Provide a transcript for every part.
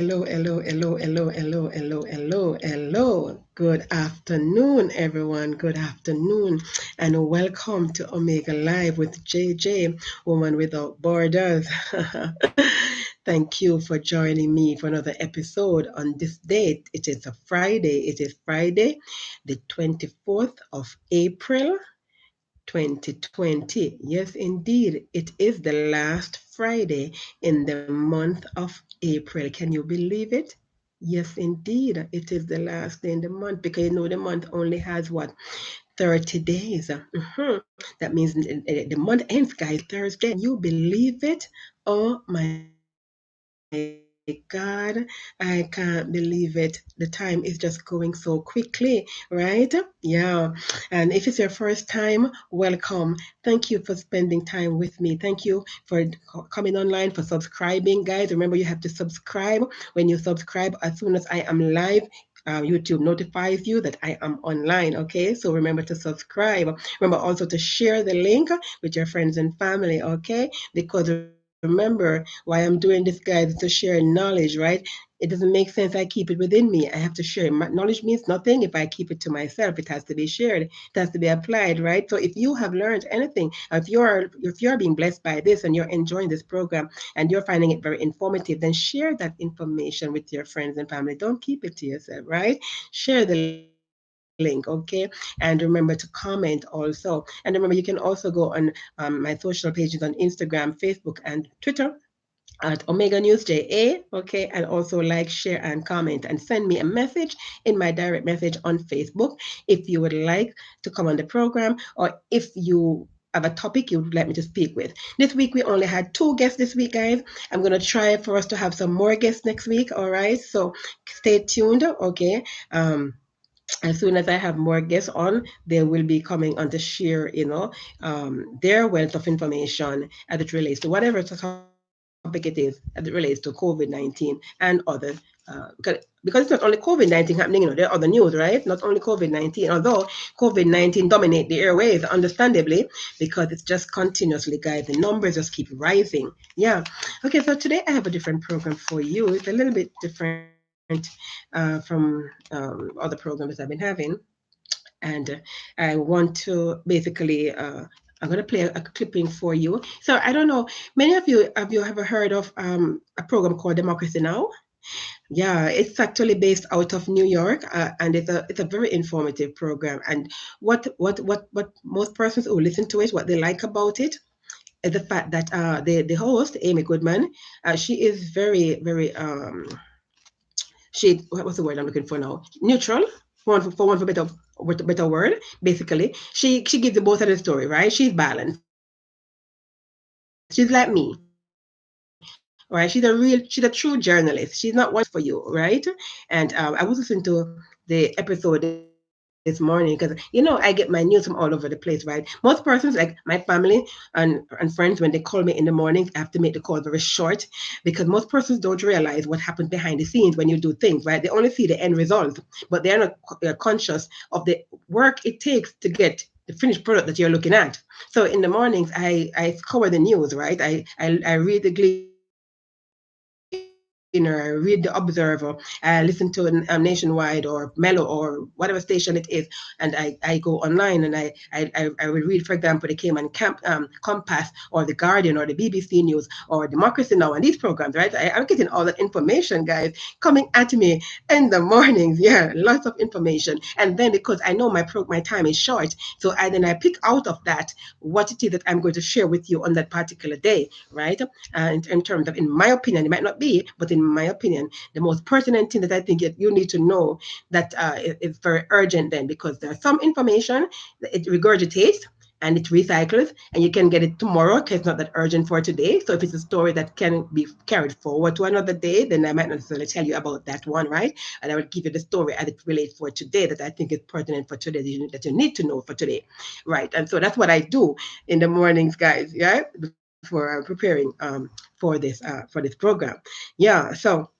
Hello, hello, hello, hello, hello, hello, hello, hello. Good afternoon, everyone. Good afternoon, and welcome to Omega Live with JJ, Woman Without Borders. Thank you for joining me for another episode on this date. It is a Friday. It is Friday, the 24th of April, 2020. Yes, indeed, it is the last Friday in the month of April. Can you believe it? Yes, indeed, it is the last day in the month because the month only has what? 30 days. That means the month ends, guys, Thursday. Can you believe it? Oh my God, I can't believe it. The time is just going so quickly, right? Yeah. And if it's your first time, welcome. Thank you for spending time with me. Thank you for coming online, for subscribing, guys. Remember, you have to subscribe. When you subscribe, as soon as I am live, YouTube notifies you that I am online. Okay, so remember to subscribe. Remember also to share the link with your friends and family. Okay, because remember why I'm doing this, guys, is to share knowledge, right? It doesn't make sense I keep it within me. I have to share. Knowledge means nothing if I keep it to myself. It has to be shared. It has to be applied, right? So if you have learned anything, if you're being blessed by this and you're enjoying this program and you're finding it very informative, then share that information with your friends and family. Don't keep it to yourself, right? Share the link, okay? And remember to comment also. And remember, you can also go on my social pages on Instagram, Facebook, and Twitter at Omega News JA, okay, and also like, share, and comment, and send me a message in my direct message on Facebook if you would like to come on the program or if you have a topic you would like me to speak with. This week we only had two guests this week, guys. I'm gonna try for us to have some more guests next week, all right? So stay tuned, okay? As soon as I have more guests on, they will be coming on to share, their wealth of information as it relates to whatever topic it is, as it relates to COVID-19 and other. Because it's not only COVID-19 happening, there are other news, right? Not only COVID-19, although COVID-19 dominate the airwaves, understandably, because it's just continuously, guys, the numbers just keep rising. Yeah. Okay, so today I have a different program for you. It's a little bit different from other programs I've been having. And I want to basically, I'm going to play a clipping for you. So I don't know, many of you, have you ever heard of a program called Democracy Now? Yeah, it's actually based out of New York, and it's a very informative program. And what most persons who listen to it, what they like about it, is the fact that the host, Amy Goodman, she is very, very she what's the word I'm looking for now? Neutral, for one for better with a better word. Basically, she gives you both of the story, right? She's balanced. She's like me, right? She's a true journalist. She's not one for you, right? And I was listening to the episode this morning because I get my news from all over the place, right? Most persons, like my family and friends, when they call me in the morning, I have to make the call very short because most persons don't realize what happens behind the scenes when you do things, right? They only see the end result, but they are not conscious of the work it takes to get the finished product that you're looking at. So in the mornings, I cover the news, right? I read the Gleaner, I read the Observer, I listen to Nationwide or Mellow or whatever station it is, and I go online and I will read, for example, the Cayman Compass or the Guardian or the BBC News or Democracy Now! And these programs, right? I'm getting all that information, guys, coming at me in the mornings. Yeah, lots of information. And then because I know my time is short, so then I pick out of that what it is that I'm going to share with you on that particular day, right? And in terms of, in my opinion, it might not be, but in my opinion, the most pertinent thing that I think you need to know that is very urgent then, because there's some information that it regurgitates and it recycles, and you can get it tomorrow because it's not that urgent for today. So if it's a story that can be carried forward to another day, then I might not necessarily tell you about that one, right? And I will give you the story as it relates for today that I think is pertinent for today, that you need to know for today, right? And so that's what I do in the mornings, guys, yeah, before I'm preparing for this program. Yeah, so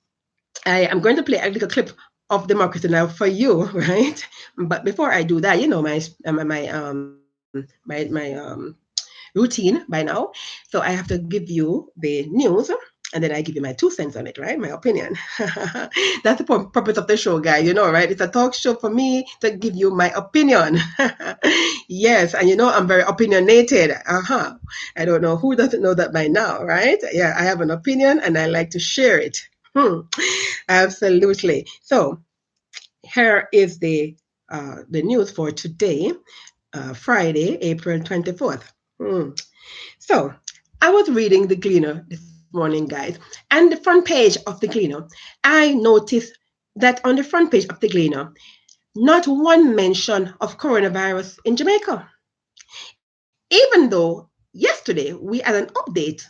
I'm going to play a little clip of Democracy Now! For you, right? But before I do that, you know my routine by now. So I have to give you the news. and then I give you my 2 cents on it, right? My opinion. That's the purpose of the show, guys. Right? It's a talk show for me to give you my opinion. Yes, and I'm very opinionated. I don't know who doesn't know that by now, right? Yeah, I have an opinion and I like to share it. Absolutely. So here is the news for today, Friday, April 24th. So I was reading the Gleaner this morning, guys, and the front page of the Gleaner, I noticed that on the front page of the Gleaner, not one mention of coronavirus in Jamaica, even though yesterday we had an update,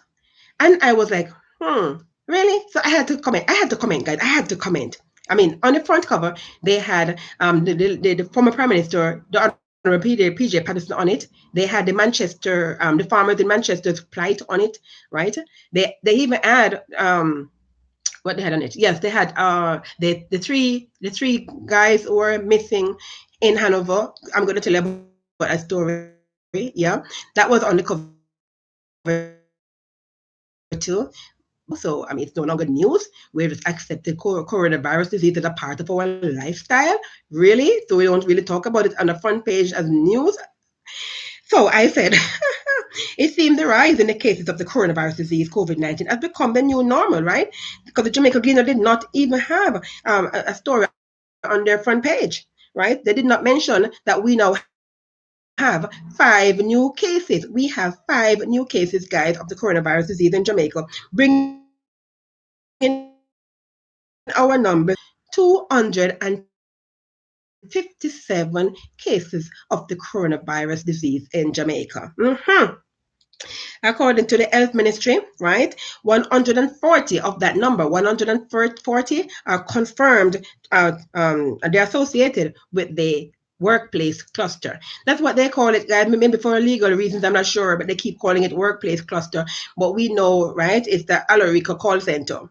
and I was like, really? So I had to comment. Guys. I had to comment. I mean, on the front cover, they had the former Prime Minister, the Honorable PJ Patterson on it. They had the Manchester, the farmers in Manchester's plight on it, right? They even had what they had on it. Yes, they had the three guys who were missing in Hanover. I'm going to tell you about a story. Yeah, that was on the cover too. So, I mean, it's no longer news. We just accepted coronavirus disease as a part of our lifestyle. Really? So we don't really talk about it on the front page as news. So I said, it seems the rise in the cases of the coronavirus disease, COVID-19, has become the new normal, right? Because the Jamaica Gleaner did not even have a story on their front page, right? They did not mention that we now have 5 new cases. We have 5 new cases, guys, of the coronavirus disease in Jamaica, bringing our number 257 cases of the coronavirus disease in Jamaica. According to the health ministry, right, 140 of that number, 140 are confirmed, they're associated with the workplace cluster. That's what they call it, guys. Maybe for legal reasons, I'm not sure, but they keep calling it workplace cluster. But we know, right, it's the Alarica call center.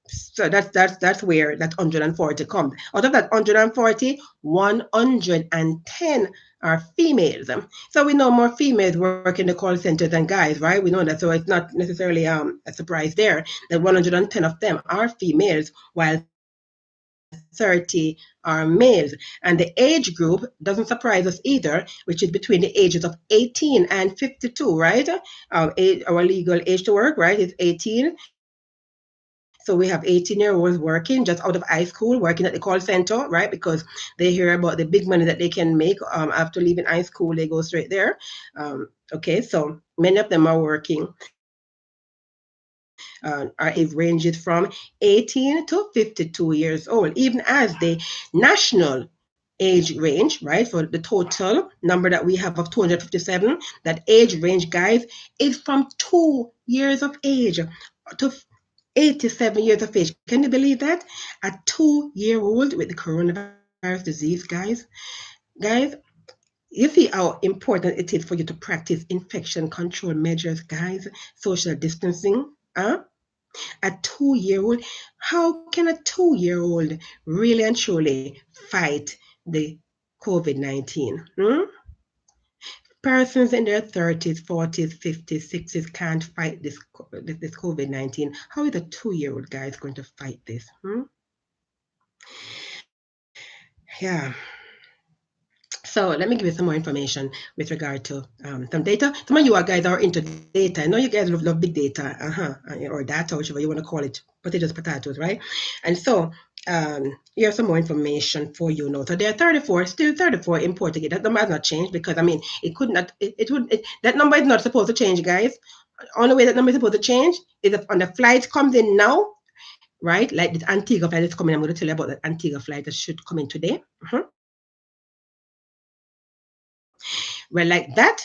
So that's where that 140 comes. Out of that 140, 110 are females. So we know more females work in the call center than guys, right? We know that. So it's not necessarily a surprise there that 110 of them are females, while 30 are males. And the age group doesn't surprise us either, which is between the ages of 18 and 52, right? Our legal age to work, right, is 18. So we have 18-year-olds working just out of high school, working at the call center, right? Because they hear about the big money that they can make after leaving high school. They go straight there. Okay, so many of them are working. Our age ranges from 18 to 52 years old, even as the national age range, right, for the total number that we have of 257, that age range, guys, is from 2 years of age to 87 years of age. Can you believe that? A 2-year-old with the coronavirus disease, guys. Guys, you see how important it is for you to practice infection control measures, guys, social distancing. A 2-year-old, how can a 2-year-old really and truly fight the COVID-19? Persons in their 30s, 40s, 50s, 60s can't fight this COVID-19. How is a 2-year-old guy going to fight this? Yeah. So let me give you some more information with regard to some data. Some of you guys are into data. I know you guys love big data, or data, whichever you want to call it, potatoes, right? And so here's some more information for you now. So there are still 34 imported. That number has not changed because, I mean, it could not, that number is not supposed to change, guys. Only way that number is supposed to change is if on the flight comes in now, right? Like this Antigua flight is coming. I'm going to tell you about that Antigua flight that should come in today. Well, like that,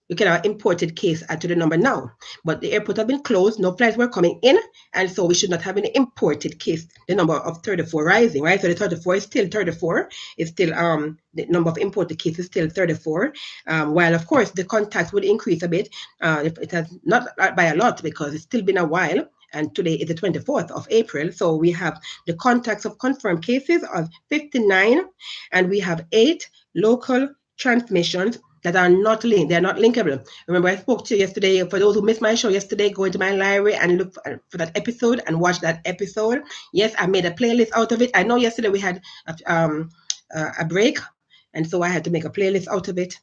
you can have an imported case add to the number now. But the airport has been closed, no flights were coming in, and so we should not have any imported case. The number of 34 rising, right? So the 34 is still 34. It's still the number of imported cases is still 34. While of course the contacts would increase a bit. It has not by a lot because it's still been a while. And today is the 24th of April. So we have the contacts of confirmed cases of 59, and we have 8 local transmissions that are not linked. They're not linkable. Remember, I spoke to you yesterday. For those who missed my show yesterday, go into my library and look for that episode and watch that episode. Yes, I made a playlist out of it. I know yesterday we had a break, and so I had to make a playlist out of it.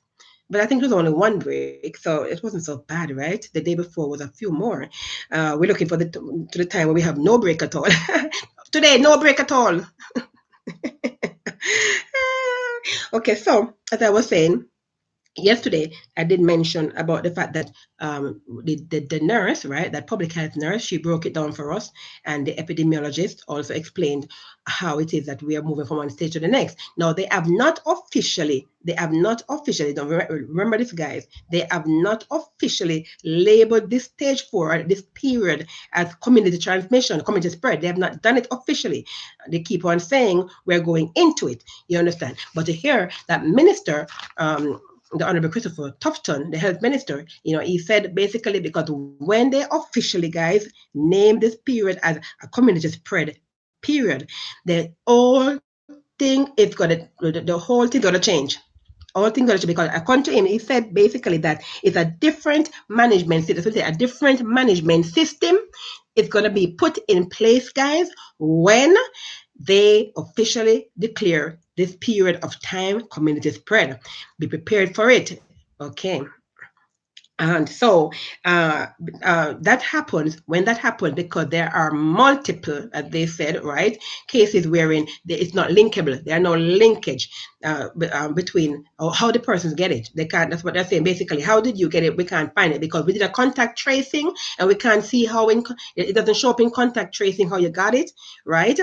But I think it was only one break, so it wasn't so bad, right? The day before was a few more. We're looking for to the time where we have no break at all. Today, no break at all. Okay, so as I was saying, yesterday I did mention about the fact that the nurse, right, that public health nurse, she broke it down for us, and the epidemiologist also explained how it is that we are moving from one stage to the next. Now they have not officially, don't remember this, guys, they have not officially labeled this stage 4, this period, as community transmission, community spread. They have not done it officially. They keep on saying we're going into it, you understand? But to hear that minister, the Honorable Christopher Tufton, the health minister, he said basically because when they officially, guys, name this period as a community spread period, the whole thing is the whole thing gonna change. All things gonna change because according to him, he said basically that it's a different management system. A different management system is gonna be put in place, guys, when they officially declare this period of time community spread. Be prepared for it. Okay. And so that happens when that happens because there are multiple, as they said, right, cases wherein it's not linkable. There are no linkage between how the persons get it. They can't. That's what they're saying. Basically, how did you get it? We can't find it because we did a contact tracing and we can't see how it doesn't show up in contact tracing how you got it, right?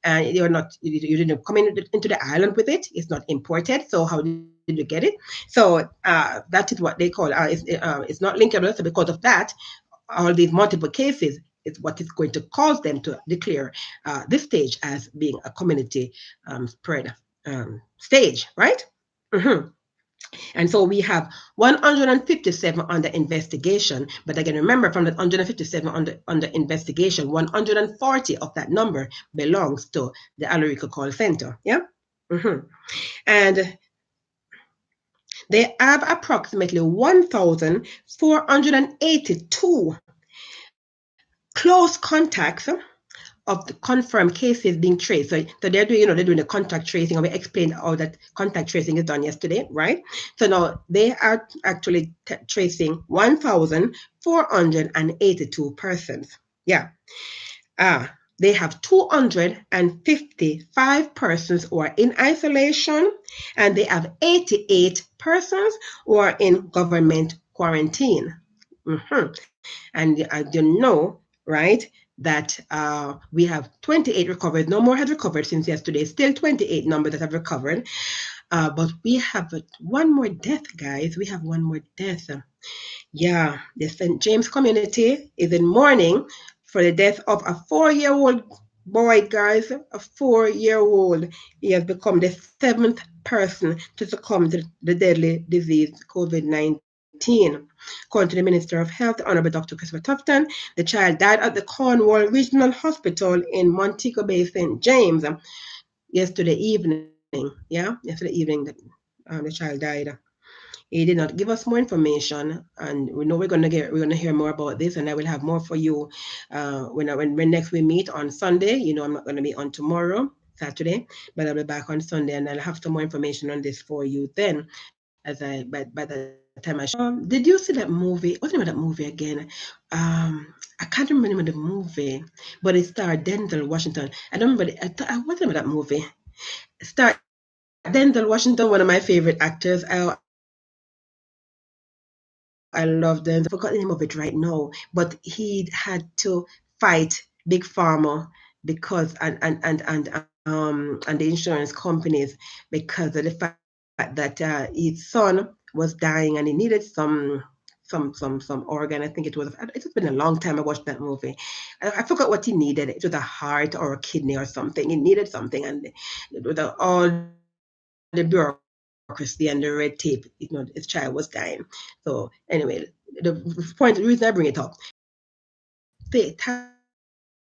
And you didn't come into the island with it. It's not imported. So how did you get it? So that is what they call it's not linkable. So because of that, all these multiple cases is what is going to cause them to declare this stage as being a community spread stage, right? Mm-hmm. And so we have 157 under investigation. But again, remember from that 157 under investigation, 140 of that number belongs to the Alarico call center. Yeah. Mm-hmm. And they have approximately 1,482 close contacts of the confirmed cases being traced. So they're doing the contact tracing, and we explained how that contact tracing is done yesterday, right? So now they are actually tracing 1,482 persons. Yeah. They have 255 persons who are in isolation, and they have 88 persons who are in government quarantine. Mm-hmm. And as you know, right, that we have 28 recovered. No more had recovered since yesterday. Still 28 numbers that have recovered. But we have one more death, guys. We have one more death. Yeah, the St. James community is in mourning for the death of a 4-year-old boy, guys. A 4-year-old. He has become the 7th person to succumb to the deadly disease, COVID-19. According to the Minister of Health, Honorable Dr. Christopher Tufton, the child died at the Cornwall Regional Hospital in Montego Bay, St. James, yesterday evening. Yeah, yesterday evening, the child died. He did not give us more information, and we know we're gonna hear more about this, and I will have more for you when next we meet on Sunday. I'm not gonna be on tomorrow, Saturday, but I'll be back on Sunday, and I'll have some more information on this for you then. As by the time I did you see that movie? What's the name of that movie again? I can't remember the movie, but it starred Denzel Washington. I don't remember. What's the name of that movie? It starred Denzel Washington, one of my favorite actors. I love Denzel. I forgot the name of it right now, but he had to fight Big Pharma because and the insurance companies because of the fact that his son was dying and he needed some organ. I think it's been a long time I watched that movie. I forgot what he needed. It was a heart or a kidney or something. He needed something, and with all the bureaucracy and the red tape, his child was dying. So anyway, the reason I bring it up, faith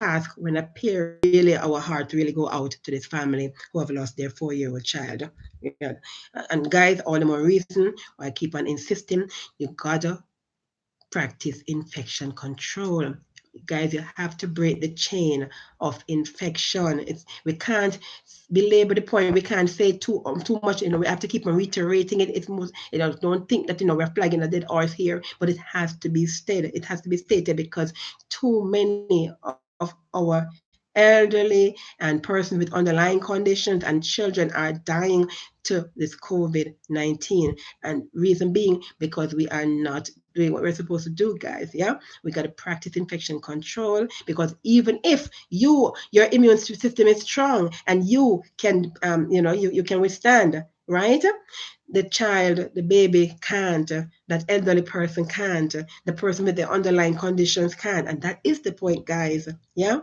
task when a parent really, our heart really go out to this family who have lost their 4-year-old child. Yeah. And guys, all the more reason why I keep on insisting, you gotta practice infection control. Guys, you have to break the chain of infection. We can't belabor the point. We can't say too much. We have to keep on reiterating it. It's most. Don't think that we're flagging a dead horse here, but it has to be stated. It has to be stated because too many of our elderly and persons with underlying conditions and children are dying to this COVID-19. And reason being because we are not doing what we're supposed to do, guys. Yeah, we got to practice infection control because even if your immune system is strong and you can, you can withstand, right? The child, the baby can't, that elderly person can't, the person with the underlying conditions can't. And that is the point, guys. Yeah.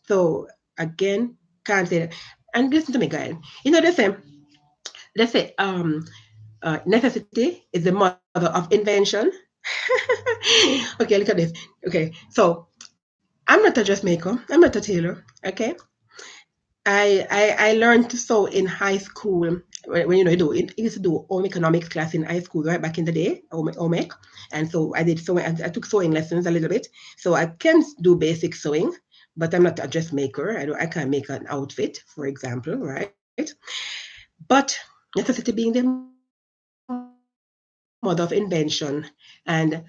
So again, can't say that. And listen to me, guys. They say, necessity is the mother of invention. Okay, look at this. Okay, so I'm not a dressmaker. I'm not a tailor. Okay, I learned to sew in high school. When you used to do home economics class in high school, right back in the day, home ec. And so I did sewing. I took sewing lessons a little bit, so I can do basic sewing, but I'm not a dressmaker. I can't make an outfit, for example, right? But necessity being the mother of invention, and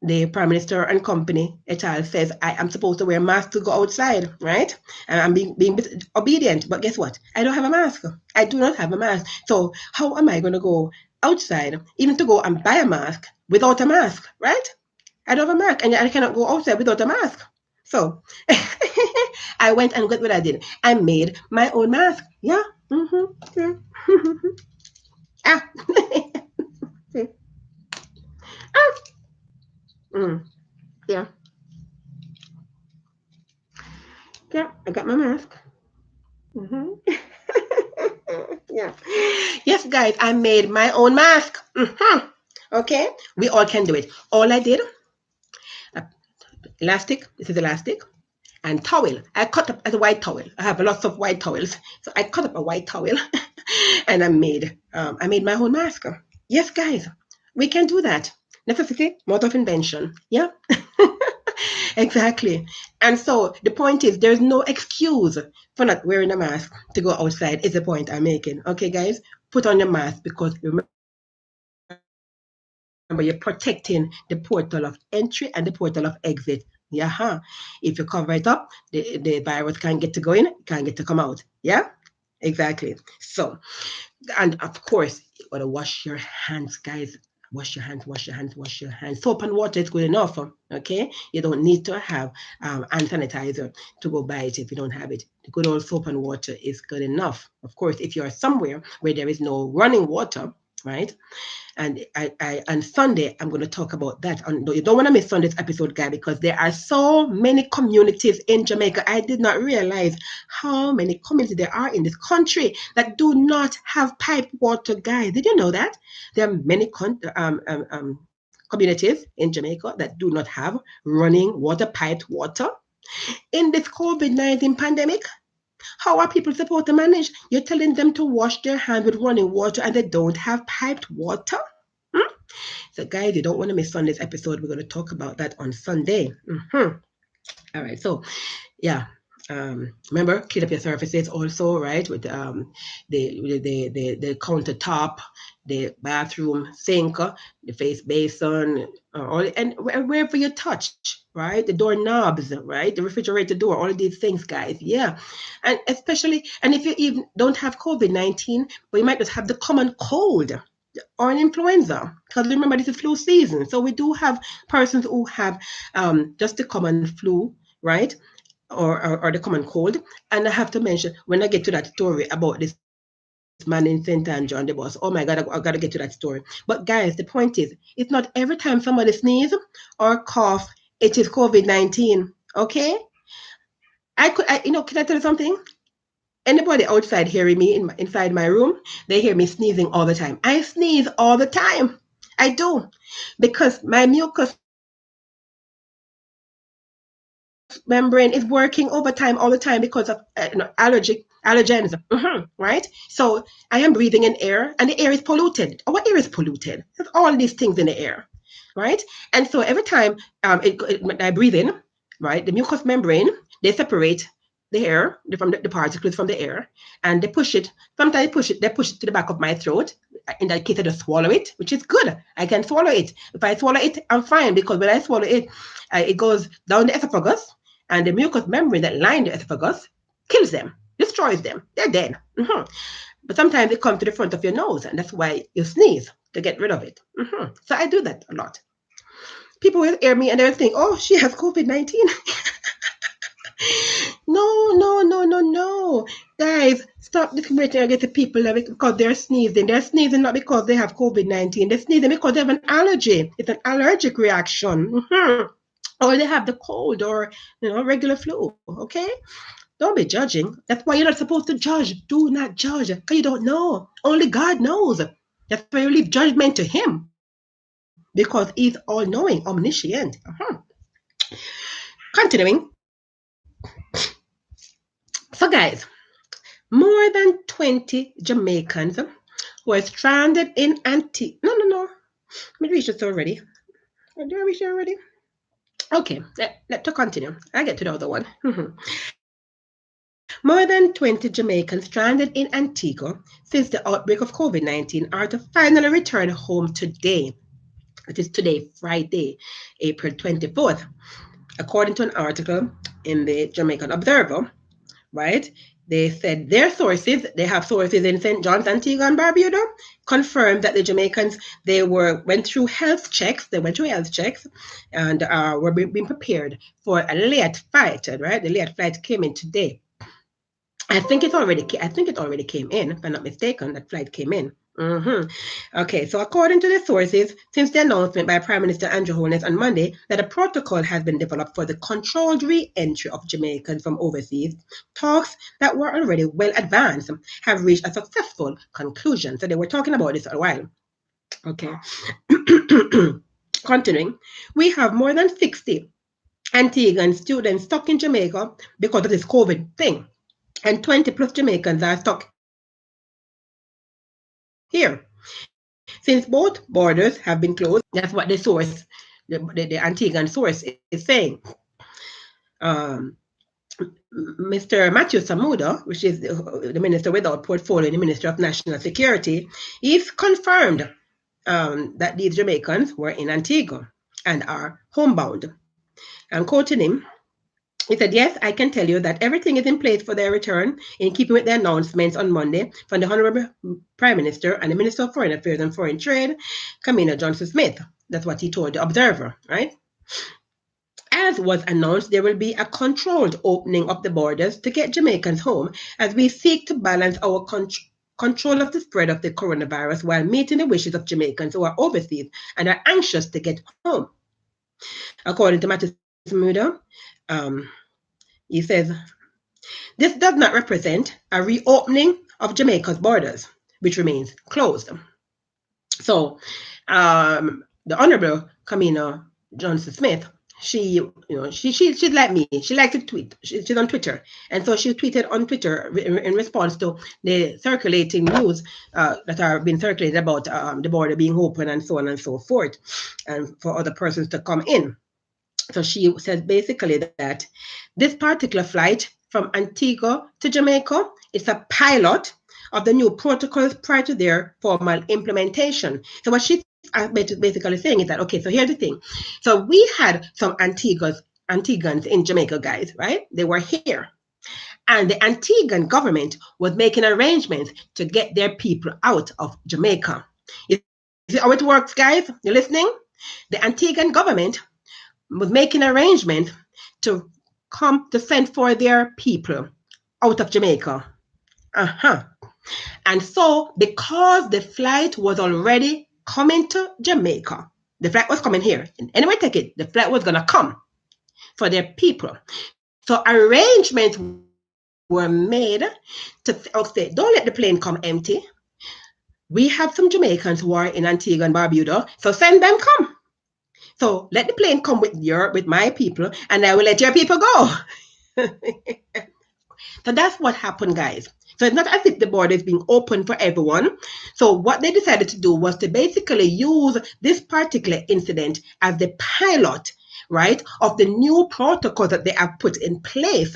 the prime minister and company et al. Says I am supposed to wear a mask to go outside, right? And I'm being obedient. But guess what? I don't have a mask. I do not have a mask. So how am I going to go outside, even to go and buy a mask without a mask, right? I don't have a mask, and I cannot go outside without a mask. So I went and got what I did. I made my own mask. Yeah. Yeah. Ah. Ah. Mm. Yeah. Yeah. I got my mask. Yeah. Yes, guys, I made my own mask. Okay. We all can do it. All I did, uh, elastic. This is elastic. And towel. I cut up a white towel. I have lots of white towels. So I cut up a white towel and I made my own mask. Yes, guys, we can do that. Necessity, mother of invention. Yeah. Exactly. And so the point is, there's no excuse for not wearing a mask to go outside, is the point I'm making. Okay, guys? Put on your mask because remember, you're protecting the portal of entry and the portal of exit. Yeah. If you cover it up, the virus can't get to go in, can't get to come out. Yeah? Exactly. So, and of course, you gotta wash your hands, guys. Wash your hands, wash your hands, wash your hands. Soap and water is good enough. Okay, you don't need to have hand sanitizer to go buy it if you don't have it. The good old soap and water is good enough. Of course, if you're somewhere where there is no running water, right? And on Sunday, I'm going to talk about that. You don't want to miss Sunday's episode, guy, because there are so many communities in Jamaica. I did not realize how many communities there are in this country that do not have pipe water, guys. Did you know that? There are many communities in Jamaica that do not have running water, piped water. In this COVID-19 pandemic, how are people supposed to manage? You're telling them to wash their hands with running water and they don't have piped water? Hmm? So, guys, you don't want to miss Sunday's episode. We're going to talk about that on Sunday. All right. So, yeah. Remember, clean up your surfaces also, right? With the countertop, the bathroom sink, the face basin, and wherever you touch, right? The doorknobs, right? The refrigerator door, all of these things, guys. Yeah, and especially, and if you even don't have COVID-19, but you might just have the common cold or an influenza, because remember this is flu season, so we do have persons who have just the common flu, right? Or the common cold. And I have to mention, when I get to that story about this man in St. Andrew on the bus, oh my God, I got to get to that story. But guys, the point is, it's not every time somebody sneeze or cough, it is COVID-19, okay? Can I tell you something? Anybody outside hearing me inside my room, they hear me sneezing all the time. I sneeze all the time. I do. Because my mucus membrane is working overtime all the time because of allergens, right? So I am breathing in air, and the air is polluted. Our air is polluted. There's all these things in the air, right? And so every time I breathe in, right, the mucous membrane, they separate the air from the particles from the air, and they push it. Sometimes they push it to the back of my throat. In that case, I just swallow it, which is good. I can swallow it. If I swallow it, I'm fine, because when I swallow it, it goes down the esophagus, and the mucous membrane that line the esophagus kills them, destroys them. They're dead. But sometimes it comes to the front of your nose, and that's why you sneeze to get rid of it. So I do that a lot. People will hear me and they'll think, oh, she has COVID-19. No. Guys, stop discriminating against the people because they're sneezing. They're sneezing not because they have COVID-19. They're sneezing because they have an allergy. It's an allergic reaction. Or they have the cold, or regular flu. Okay? Don't be judging. That's why you're not supposed to judge. Do not judge, because you don't know. Only God knows. That's why you leave judgment to Him, because He's all-knowing, omniscient. Continuing. So guys, more than 20 Jamaicans were stranded in Antigua. No. We reached this already. Did I reach it already? Okay, let's continue. I get to the other one. More than 20 Jamaicans stranded in Antigua since the outbreak of COVID-19 are to finally return home today. It is today, Friday, April 24th. According to an article in the Jamaican Observer, right? They said they have sources in St. John's, Antigua and Barbuda, confirmed that the Jamaicans, they went through health checks, and were being prepared for a late flight, right? The late flight came in today. I think it already came in, if I'm not mistaken. That flight came in. Okay, so according to the sources, since the announcement by Prime Minister Andrew Holness on Monday that a protocol has been developed for the controlled re-entry of Jamaicans from overseas, talks that were already well advanced have reached a successful conclusion. So they were talking about this a while. Okay. Continuing, we have more than 60 Antiguan students stuck in Jamaica because of this COVID thing, and 20 plus Jamaicans are stuck here. Since both borders have been closed, that's what the source, the Antiguan source is saying. Mr. Matthew Samuda, which is the Minister without portfolio, the Minister of National Security, he's confirmed that these Jamaicans were in Antigua and are homebound. I'm quoting him. He said, yes, I can tell you that everything is in place for their return, in keeping with the announcements on Monday from the Honorable Prime Minister and the Minister of Foreign Affairs and Foreign Trade, Kamina Johnson-Smith. That's what he told the Observer, right? As was announced, there will be a controlled opening of the borders to get Jamaicans home as we seek to balance our control of the spread of the coronavirus while meeting the wishes of Jamaicans who are overseas and are anxious to get home. According to Matthew Samuda, he says, this does not represent a reopening of Jamaica's borders, which remains closed. So the Honorable Kamina Johnson-Smith, she's like me. She likes to tweet. She's on Twitter. And so she tweeted on Twitter in response to the circulating news that are being circulated about the border being open and so on and so forth, and for other persons to come in. So she says basically that this particular flight from Antigua to Jamaica is a pilot of the new protocols prior to their formal implementation. So what she's basically saying is that, okay, so here's the thing. So we had some Antiguans in Jamaica, guys, right? They were here. And the Antiguan government was making arrangements to get their people out of Jamaica. You see how it works, guys? You listening? The Antiguan government was making arrangements to come to send for their people out of Jamaica. And so, because the flight was already coming to Jamaica, the flight was coming here. Anyway, take it, the flight was going to come for their people. So arrangements were made to say, don't let the plane come empty. We have some Jamaicans who are in Antigua and Barbuda, so send them come. So let the plane come with my people, and I will let your people go. So that's what happened, guys. So it's not as if the border is being open for everyone. So what they decided to do was to basically use this particular incident as the pilot, right, of the new protocols that they have put in place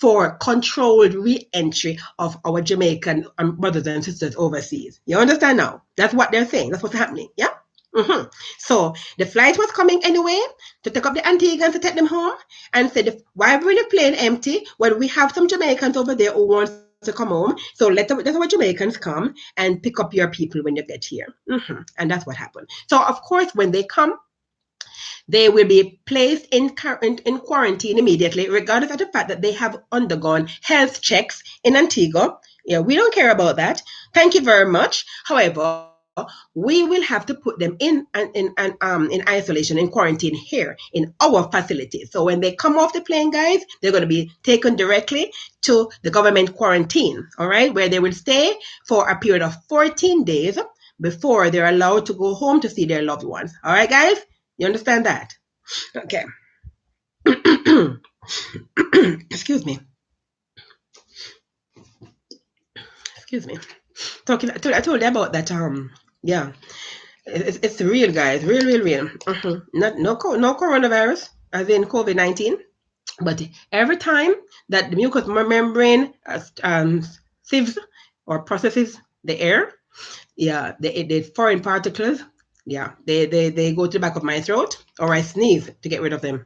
for controlled re-entry of our Jamaican brothers and sisters overseas. You understand now? That's what they're saying. That's what's happening. Yeah. Mm-hmm. So the flight was coming anyway to take up the Antiguans to take them home, and said, why bring the plane empty when we have some Jamaicans over there who want to come home? So let our Jamaicans come and pick up your people when you get here. Mm-hmm. And that's what happened. So of course, when they come, they will be placed in quarantine immediately, regardless of the fact that they have undergone health checks in Antigua. Yeah, we don't care about that. Thank you very much. However, we will have to put them in isolation, in quarantine here in our facility. So when they come off the plane, guys, they're going to be taken directly to the government quarantine, all right, where they will stay for a period of 14 days before they're allowed to go home to see their loved ones. All right, guys? You understand that? Okay. Excuse me. Excuse me. I told you about that. Yeah. It's real, guys. Real. No coronavirus, as in COVID-19. But every time that the mucous membrane sieves or processes the air, yeah, the foreign particles, yeah, they go to the back of my throat, or I sneeze to get rid of them.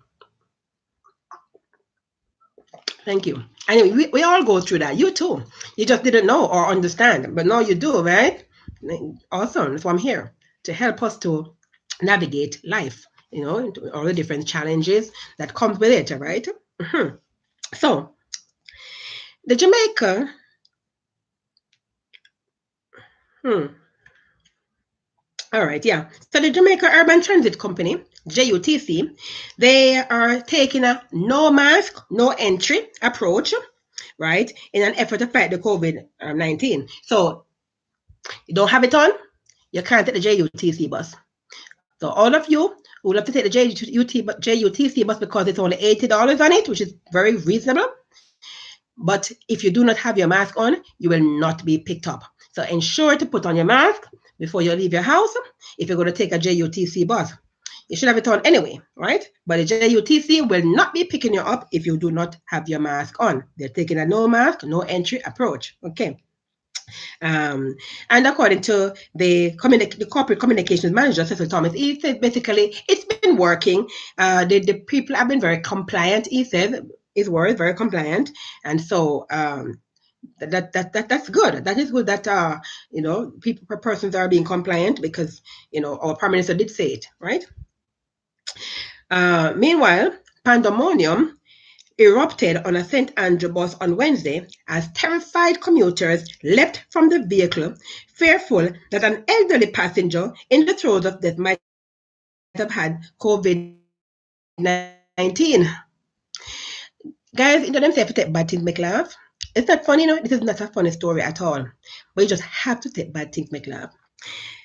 Thank you. Anyway, we all go through that. You too. You just didn't know or understand, but now you do, right? Awesome. So I'm here to help us to navigate life, all the different challenges that comes with it, right? Mm-hmm. So the Jamaica, all right, yeah. So the Jamaica Urban Transit Company, JUTC, they are taking a no mask, no entry approach, right, in an effort to fight the COVID-19. So you don't have it on, you can't take the JUTC bus. So all of you who would love to take the JUTC bus because it's only $80 on it, which is very reasonable. But if you do not have your mask on, you will not be picked up. So ensure to put on your mask before you leave your house if you're going to take a JUTC bus. You should have it on anyway, right? But the JUTC will not be picking you up if you do not have your mask on. They're taking a no mask, no entry approach. Okay. And according to the corporate communications manager, Cecil Thomas, he said basically it's been working. The people have been very compliant, he said. His words, very compliant. And so that's good. That is good that persons are being compliant, because our Prime Minister did say it, right? Meanwhile, pandemonium erupted on a St. Andrew bus on Wednesday as terrified commuters leapt from the vehicle, fearful that an elderly passenger in the throes of death might have had COVID-19. Guys, you know them say if you take bad things make laugh. It's not funny, this is not a funny story at all. But you just have to take bad things make laugh.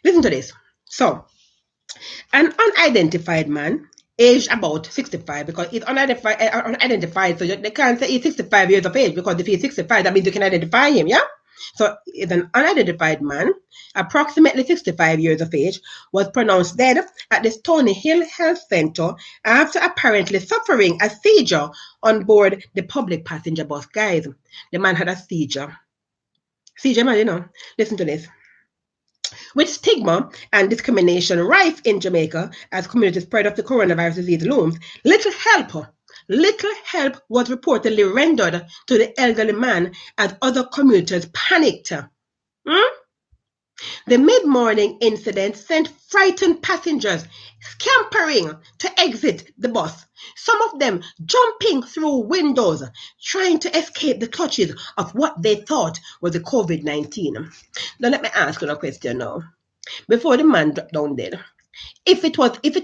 Listen to this. So, an unidentified man, aged about 65, because he's unidentified, so they can't say he's 65 years of age, because if he's 65, that means you can identify him, yeah? So it's an unidentified man, approximately 65 years of age, was pronounced dead at the Stony Hill Health Center after apparently suffering a seizure on board the public passenger bus. Guys, the man had a seizure. Seizure, man, listen to this. With stigma and discrimination rife in Jamaica as community spread of the coronavirus disease looms, little help was reportedly rendered to the elderly man as other commuters panicked. The mid-morning incident sent frightened passengers scampering to exit the bus, some of them jumping through windows, trying to escape the clutches of what they thought was the COVID-19. Now let me ask you a question now. Before the man dropped down dead, if it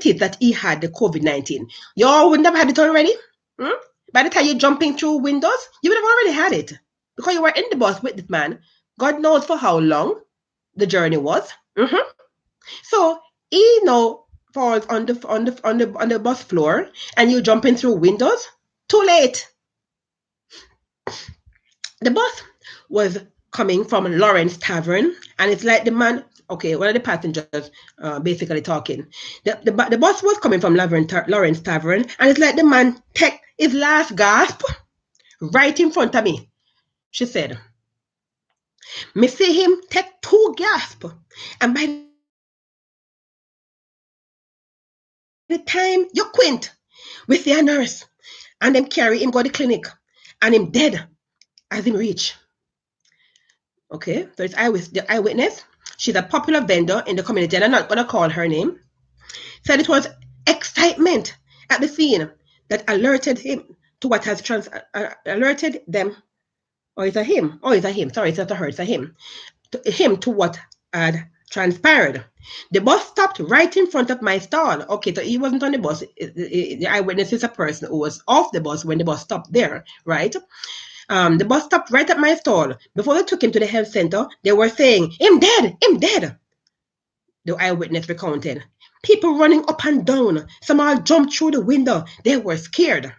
is that he had the COVID-19, you all wouldn't have had it already? By the time you're jumping through windows, you would have already had it, because you were in the bus with this man. God knows for how long the journey was. So he now falls on the bus floor and you jump in through windows, too late. The bus was coming from Lawrence Tavern, and it's like the man, okay, one of the passengers basically talking. The bus was coming from Lawrence Tavern, and it's like the man take his last gasp right in front of me. She said, me see him take 2 gasps, and by the time you quint, we see a nurse, and them carry him go to the clinic, and him dead as him reach. Okay, so it's the eyewitness. She's a popular vendor in the community, and I'm not gonna call her name. Said it was excitement at the scene that alerted him to what has alerted them, or is it him? Oh, it's a him. Sorry, it's not a her. It's a him. Him to what had transpired. The bus stopped right in front of my stall. Okay, so he wasn't on the bus. The eyewitness is a person who was off the bus when the bus stopped there, right? The bus stopped right at my stall. Before they took him to the health center, they were saying, him dead, him dead. The eyewitness recounted. People running up and down. Some all jumped through the window. They were scared.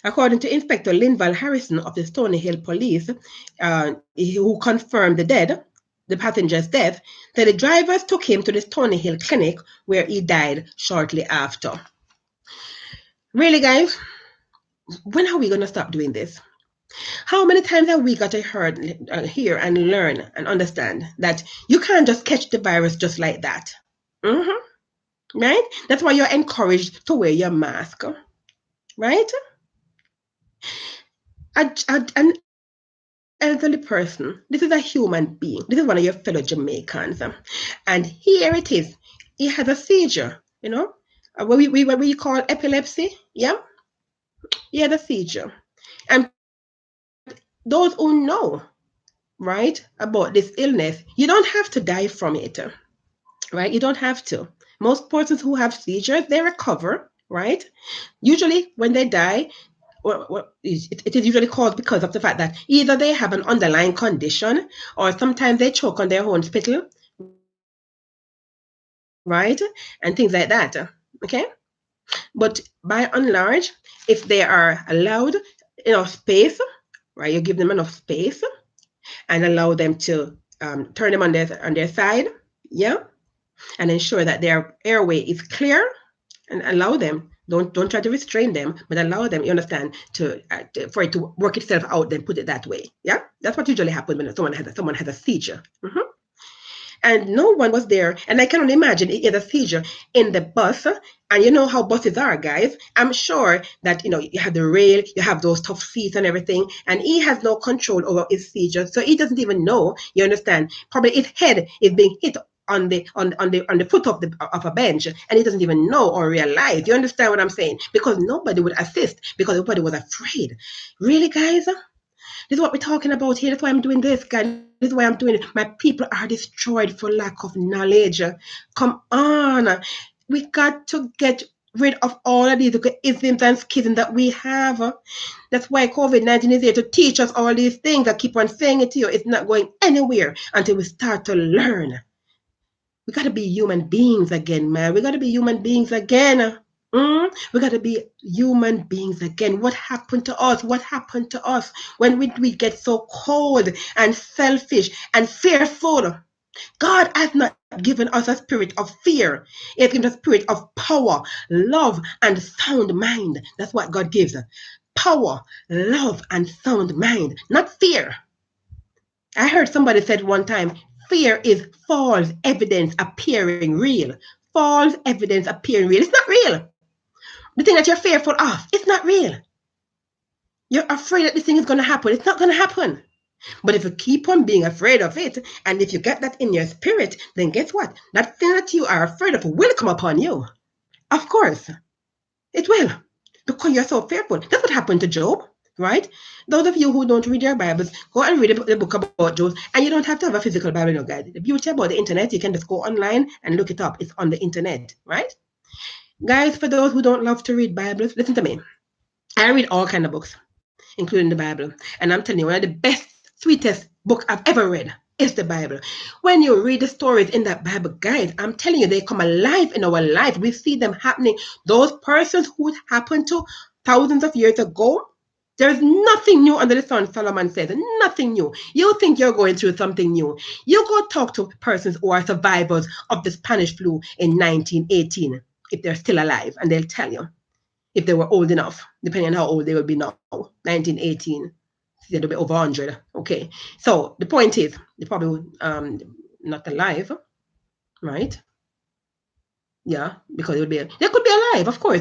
According to Inspector Linval Harrison of the Stony Hill Police, who confirmed the passenger's death, that the drivers took him to the Stony Hill Clinic where he died shortly after. Really, guys? When are we going to stop doing this? How many times have we got to hear and learn and understand that you can't just catch the virus just like that? Right? That's why you're encouraged to wear your mask. Right? An elderly person, this is a human being. This is one of your fellow Jamaicans. And here it is. He has a seizure, you know, what we call epilepsy. Yeah? He had a seizure. And those who know, right, about this illness, you don't have to die from it, right? You don't have to. Most persons who have seizures, they recover, right? Usually when they die, it is usually caused because of the fact that either they have an underlying condition or sometimes they choke on their own spittle, right? And things like that, okay? But by and large, if they are allowed enough space, right, you give them enough space and allow them to turn them on their side, yeah, and ensure that their airway is clear, and allow them. Don't try to restrain them, but allow them. You understand for it to work itself out. Then put it that way. Yeah, that's what usually happens when someone has a seizure. And no one was there. And I can only imagine he had a seizure in the bus. And you know how buses are, guys. I'm sure that, you have the rail, you have those tough seats and everything. And he has no control over his seizure. So he doesn't even know, you understand. Probably his head is being hit on the foot of a bench, and he doesn't even know or realize. You understand what I'm saying? Because nobody would assist, because everybody was afraid. Really, guys? This is what we're talking about here. That's why I'm doing this, guys. This is why I'm doing it. My people are destroyed for lack of knowledge. Come on. We got to get rid of all of these isms and schisms that we have. That's why COVID-19 is here to teach us all these things. I keep on saying it to you. It's not going anywhere until we start to learn. We got to be human beings again, man. We got to be human beings again. We got to be human beings again. What happened to us? What happened to us when we get so cold and selfish and fearful? God has not given us a spirit of fear. He has given us a spirit of power, love, and sound mind. That's what God gives us. Power, love, and sound mind, not fear. I heard somebody said one time, fear is false evidence appearing real. False evidence appearing real. It's not real. The thing that you're fearful of, it's not real. You're afraid that this thing is going to happen. It's not going to happen. But if you keep on being afraid of it, and if you get that in your spirit, then guess what? That thing that you are afraid of will come upon you. Of course. It will. Because you're so fearful. That's what happened to Job, right? Those of you who don't read your Bibles, go and read the book about Job. And you don't have to have a physical Bible, no, guys. The beauty about the internet, you can just go online and look it up. It's on the internet, right? Guys, for those who don't love to read Bibles, listen to me. I read all kinds of books, including the Bible. And I'm telling you, one of the best, sweetest book I've ever read It's the Bible. When you read the stories in that Bible, guys, I'm telling you, they come alive in our life. We see them happening. Those persons who happened to thousands of years ago, there's nothing new under the sun, Solomon says. Nothing new. You think you're going through something new. You go talk to persons who are survivors of the Spanish flu in 1918, if they're still alive, and they'll tell you if they were old enough, depending on how old they will be now. 1918. It'll be over 100. Okay. So the point is, they probably not alive, right? Yeah, because it would be they could be alive, of course.